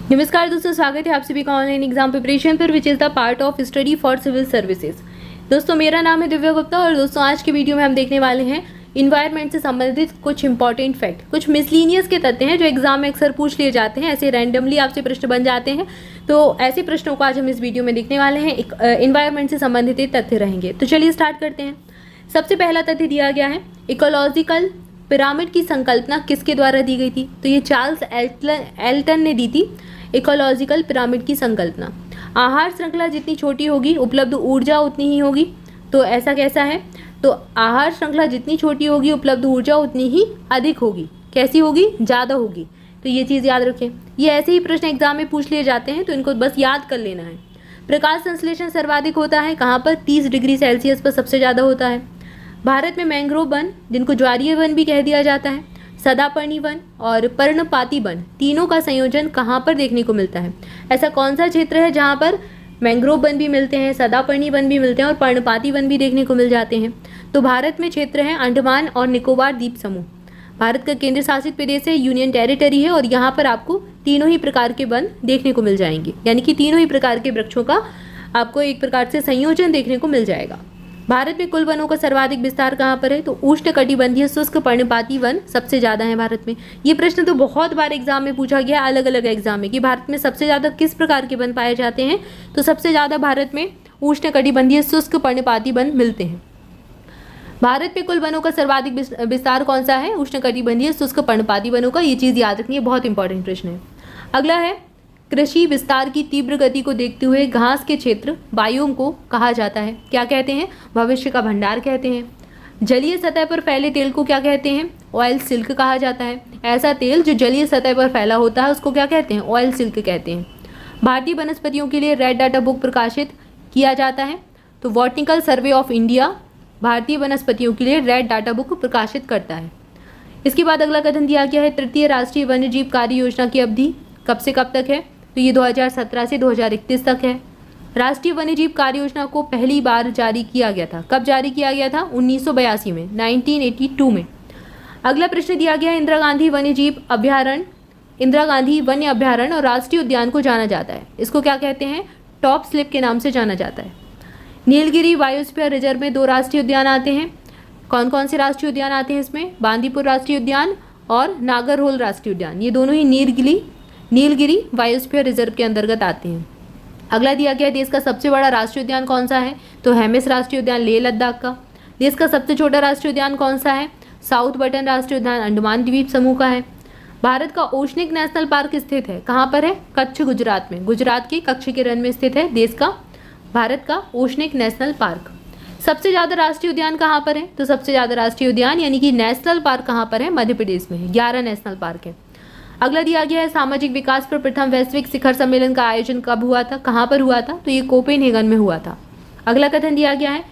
नमस्कार दोस्तों, स्वागत है आप सभी का ऑनलाइन एग्जाम प्रिपरेशन पर which is the part of study for civil services. दोस्तों मेरा नाम है दिव्या गुप्ता और दोस्तों आज की वीडियो में हम देखने वाले हैं इन्वायरमेंट से संबंधित कुछ इंपॉर्टेंट फैक्ट, कुछ मिसलीनियस के तथ्य हैं जो एग्जाम में अक्सर पूछ लिए जाते हैं, ऐसे रैंडमली आपसे प्रश्न बन जाते हैं। तो ऐसे प्रश्नों को आज हम इस वीडियो में देखने वाले हैं। इन्वायरमेंट से संबंधित तथ्य रहेंगे। तो चलिए स्टार्ट करते हैं। सबसे पहला तथ्य दिया गया है, इकोलॉजिकल पिरामिड की संकल्पना किसके द्वारा दी गई थी? तो ये चार्ल्स एल्टन ने दी थी इकोलॉजिकल पिरामिड की संकल्पना। आहार श्रृंखला जितनी छोटी होगी उपलब्ध ऊर्जा उतनी ही होगी। तो ऐसा कैसा है? तो आहार श्रृंखला जितनी छोटी होगी उपलब्ध ऊर्जा उतनी ही अधिक होगी। कैसी होगी? ज़्यादा होगी। तो ये चीज़ याद रखें। ये ऐसे ही प्रश्न एग्जाम में पूछ लिए जाते हैं, तो इनको बस याद कर लेना है। प्रकाश संश्लेषण सर्वाधिक होता है कहाँ पर? 30 डिग्री सेल्सियस पर सबसे ज़्यादा होता है। भारत में मैंग्रोव वन, जिनको ज्वारीय वन भी कह दिया जाता है, सदापर्णी वन और पर्णपाती वन, तीनों का संयोजन कहाँ पर देखने को मिलता है? ऐसा कौन सा क्षेत्र है जहाँ पर मैंग्रोव वन भी मिलते हैं, सदापर्णी वन भी मिलते हैं और पर्णपाती वन भी देखने को मिल जाते हैं? तो भारत में क्षेत्र है अंडमान और निकोबार द्वीप समूह। भारत का केंद्र शासित प्रदेश है, यूनियन टेरिटरी है, और यहाँ पर आपको तीनों ही प्रकार के वन देखने को मिल जाएंगे, यानी कि तीनों ही प्रकार के वृक्षों का आपको एक प्रकार से संयोजन देखने को मिल जाएगा। भारत में कुल वनों का सर्वाधिक विस्तार कहाँ पर है? तो उष्णकटिबंधीय शुष्क पर्णपाती वन सबसे ज़्यादा है भारत में। ये प्रश्न तो बहुत बार एग्जाम में पूछा गया, अलग अलग एग्जाम में, कि भारत में सबसे ज़्यादा किस प्रकार के वन पाए जाते हैं? तो सबसे ज़्यादा भारत में उष्णकटिबंधीय शुष्क पर्णपाती वन मिलते हैं। भारत में कुल वनों का सर्वाधिक विस्तार कौन सा है? उष्णकटिबंधीय शुष्क पर्णपाती वनों का। ये चीज़ याद रखनी है, बहुत इंपॉर्टेंट प्रश्न है। अगला है, कृषि विस्तार की तीव्र गति को देखते हुए घास के क्षेत्र बायोम को कहा जाता है? क्या कहते हैं? भविष्य का भंडार कहते हैं। जलीय सतह पर फैले तेल को क्या कहते हैं? ऑयल सिल्क कहा जाता है। ऐसा तेल जो जलीय सतह पर फैला होता है उसको क्या कहते हैं? ऑयल सिल्क कहते हैं। भारतीय वनस्पतियों के लिए रेड डाटा बुक प्रकाशित किया जाता है। तो बॉटनिकल सर्वे ऑफ इंडिया भारतीय वनस्पतियों के लिए रेड डाटा बुक प्रकाशित करता है। इसके बाद अगला कथन दिया गया है, तृतीय राष्ट्रीय वन्यजीव कार्य योजना की अवधि कब से कब तक है? तो ये 2017 से 2031 तक है। राष्ट्रीय वन्यजीव कार्य योजना को पहली बार जारी किया गया था। कब जारी किया गया था? 1982 में, 1982 में। अगला प्रश्न दिया गया है, इंदिरा गांधी वन्यजीव अभ्यारण्य, इंदिरा गांधी वन्य अभ्यारण्य और राष्ट्रीय उद्यान को जाना जाता है, इसको क्या कहते हैं? टॉप स्लिप के नाम से जाना जाता है। नीलगिरी बायोस्फीयर रिजर्व में 2 राष्ट्रीय उद्यान आते हैं। कौन कौन से राष्ट्रीय उद्यान आते हैं इसमें? बांदीपुर राष्ट्रीय उद्यान और नागरहोल राष्ट्रीय उद्यान। ये दोनों ही नीलगिरी बायोस्फीयर रिजर्व के अंतर्गत आते हैं। अगला दिया गया, देश का सबसे बड़ा राष्ट्रीय उद्यान कौन सा है? तो हेमिस राष्ट्रीय उद्यान लेह लद्दाख का। देश का सबसे छोटा राष्ट्रीय उद्यान कौन सा है? साउथ बटन राष्ट्रीय उद्यान अंडमान द्वीप समूह का है। भारत का ओशनिक नेशनल पार्क स्थित है कहाँ पर है? कच्छ, गुजरात में। गुजरात के कच्छ के रण में स्थित है देश का, भारत का ओशनिक नेशनल पार्क। सबसे ज़्यादा राष्ट्रीय उद्यान कहाँ पर है? तो सबसे ज़्यादा राष्ट्रीय उद्यान यानी कि नेशनल पार्क कहाँ पर है? मध्य प्रदेश में है, 11 नेशनल पार्क है। अगला दिया गया है, सामाजिक विकास पर प्रथम वैश्विक शिखर सम्मेलन का आयोजन कब हुआ था? कहाँ पर हुआ था? तो ये कोपेनहेगन में हुआ था। अगला कथन दिया गया है,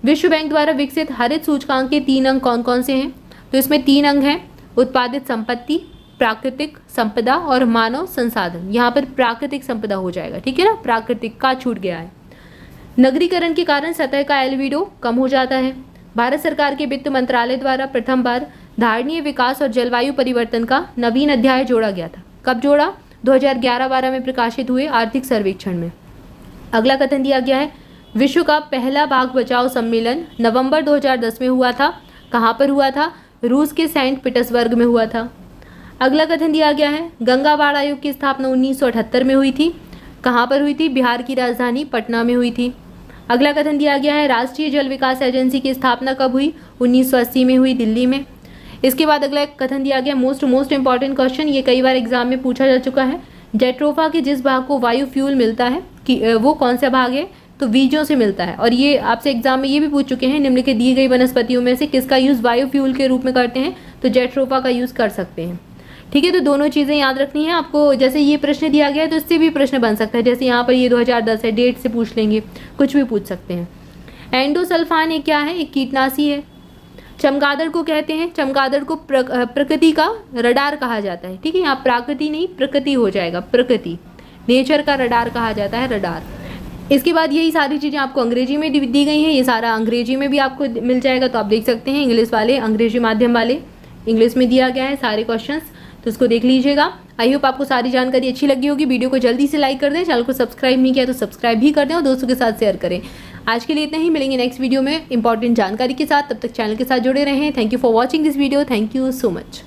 विश्व बैंक द्वारा विकसित हरित सूचकांक के 3 अंग कौन कौन से हैं? तो इसमें 3 अंग हैं, उत्पादित संपत्ति, प्राकृतिक संपदा और मानव संसाधन। यहाँ पर प्राकृतिक संपदा हो जाएगा, ठीक है ना, प्राकृतिक का छूट गया है। नगरीकरण के कारण सतह का एल्बिडो कम हो जाता है। भारत सरकार के वित्त मंत्रालय द्वारा प्रथम बार धारणीय विकास और जलवायु परिवर्तन का नवीन अध्याय जोड़ा गया था। कब जोड़ा? 2011-12 में प्रकाशित हुए आर्थिक सर्वेक्षण में। अगला कथन दिया गया है, विश्व का पहला बाघ बचाओ सम्मेलन नवंबर 2010 में हुआ था। कहाँ पर हुआ था? रूस के सेंट पीटर्सबर्ग में हुआ था। अगला कथन दिया गया है, गंगा बाढ़ आयोग की स्थापना 1978 में हुई थी। कहाँ पर हुई थी? बिहार की राजधानी पटना में हुई थी। अगला कथन दिया गया है, राष्ट्रीय जल विकास एजेंसी की स्थापना कब हुई? 1980 में हुई, दिल्ली में। इसके बाद अगला कथन दिया गया, मोस्ट इंपॉर्टेंट क्वेश्चन, ये कई बार एग्जाम में पूछा जा चुका है, जेट्रोफा के जिस भाग को वायु फ्यूल मिलता है कि वो कौन सा भाग है? तो बीजों से मिलता है। और ये आपसे एग्जाम में ये भी पूछ चुके हैं, निम्नलिखित दी गई वनस्पतियों में से किसका यूज़ वायु फ्यूल के रूप में करते हैं? तो जेट्रोफा का यूज़ कर सकते हैं, ठीक है। तो दोनों चीज़ें याद रखनी है आपको। जैसे ये प्रश्न दिया गया है तो इससे भी प्रश्न बन सकता है, जैसे यहाँ पर ये 2010 है, डेट से पूछ लेंगे, कुछ भी पूछ सकते हैं। एंडोसल्फान एक क्या है? एक कीटनाशी है। चमगादड़ को कहते हैं, चमगादड़ को प्रकृति का रडार कहा जाता है, ठीक है। यहाँ प्राकृति नहीं प्रकृति हो जाएगा, प्रकृति, नेचर का रडार कहा जाता है, रडार। इसके बाद यही सारी चीज़ें आपको अंग्रेजी में दी गई हैं, ये सारा अंग्रेजी में भी आपको मिल जाएगा, तो आप देख सकते हैं। इंग्लिश वाले, अंग्रेजी माध्यम वाले, इंग्लिश में दिया गया है सारे क्वेश्चंस। तो उसको देख लीजिएगा। आई होप आपको सारी जानकारी अच्छी लगी होगी। वीडियो को जल्दी से लाइक कर दें, चैनल को सब्सक्राइब नहीं किया तो सब्सक्राइब भी कर दें और दोस्तों के साथ शेयर करें। आज के लिए इतना ही, मिलेंगे नेक्स्ट वीडियो में इंपॉर्टेंट जानकारी के साथ। तब तक चैनल के साथ जुड़े रहें। Thank you for watching this video. Thank you so much.